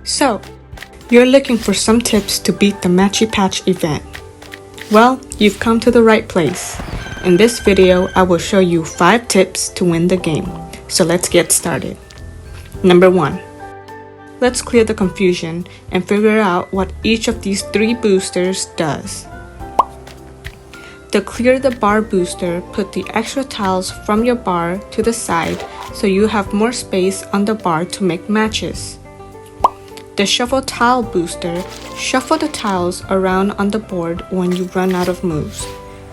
So, you're looking for some tips to beat the Matchy Patch event. Well, you've come to the right place. In this video, I will show you 5 tips to win the game. So let's get started. Number 1. Let's clear the confusion and figure out what each of these 3 boosters does. To clear the bar booster, put the extra tiles from your bar to the side so you have more space on the bar to make matches. The shuffle tile booster, shuffle the tiles around on the board when you run out of moves.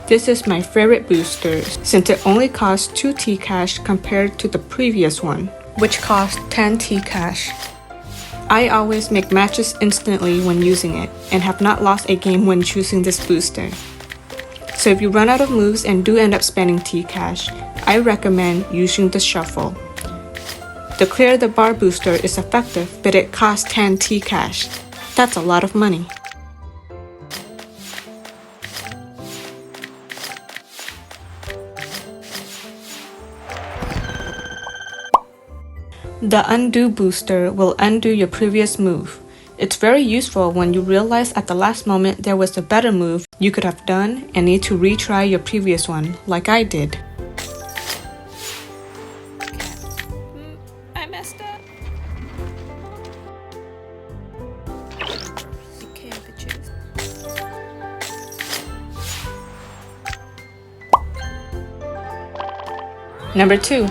This is my favorite booster since it only costs 2 T-Cash compared to the previous one, which cost 10 T-Cash. I always make matches instantly when using it and have not lost a game when choosing this booster. So if you run out of moves and do end up spending T-Cash, I recommend using the shuffle. The clear the bar booster is effective, but it costs 10 T-Cash. That's a lot of money. The undo booster will undo your previous move. It's very useful when you realize at the last moment there was a better move you could have done and need to retry your previous one, like I did. I messed up. Okay, bitches. Number 2.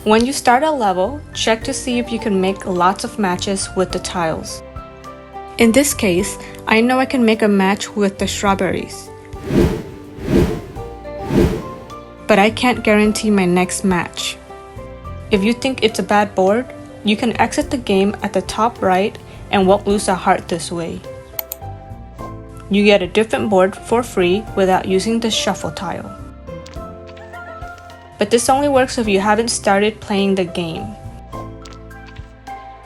When you start a level, check to see if you can make lots of matches with the tiles. In this case, I know I can make a match with the strawberries, but I can't guarantee my next match. If you think it's a bad board, you can exit the game at the top right and won't lose a heart this way. You get a different board for free without using the shuffle tile. But this only works if you haven't started playing the game.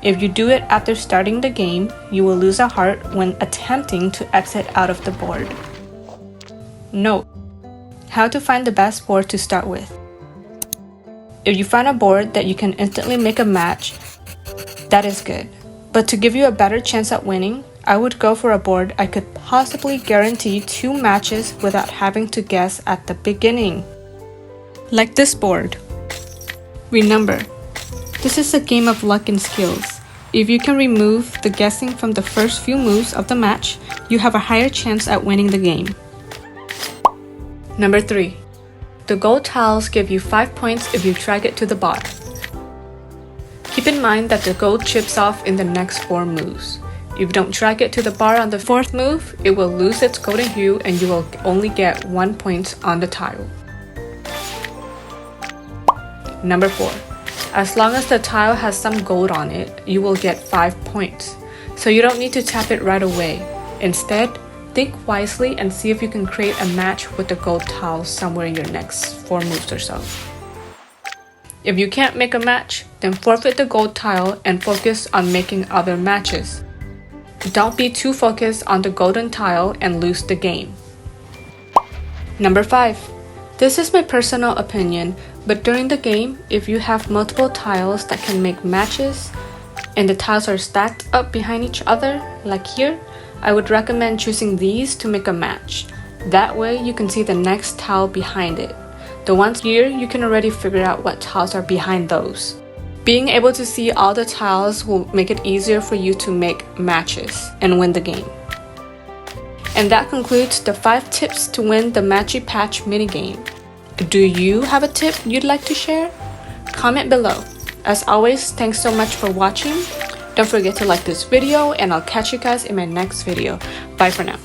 If you do it after starting the game, you will lose a heart when attempting to exit out of the board. Note: how to find the best board to start with. If you find a board that you can instantly make a match, that is good. But to give you a better chance at winning, I would go for a board I could possibly guarantee 2 matches without having to guess at the beginning. Like this board. Remember, this is a game of luck and skills. If you can remove the guessing from the first few moves of the match, you have a higher chance at winning the game. Number 3. The gold tiles give you 5 points if you drag it to the bar. Keep in mind that the gold chips off in the next 4 moves. If you don't drag it to the bar on the 4th move, it will lose its golden hue and you will only get 1 point on the tile. Number 4. As long as the tile has some gold on it, you will get 5 points. So you don't need to tap it right away. Instead, think wisely and see if you can create a match with the gold tile somewhere in your next 4 moves or so. If you can't make a match, then forfeit the gold tile and focus on making other matches. Don't be too focused on the golden tile and lose the game. Number 5. This is my personal opinion, but during the game, if you have multiple tiles that can make matches and the tiles are stacked up behind each other, like here, I would recommend choosing these to make a match. That way you can see the next tile behind it. The ones here, you can already figure out what tiles are behind those. Being able to see all the tiles will make it easier for you to make matches and win the game. And that concludes the 5 tips to win the Matchy Patch minigame. Do you have a tip you'd like to share? Comment below. As always, thanks so much for watching. Don't forget to like this video and I'll catch you guys in my next video. Bye for now.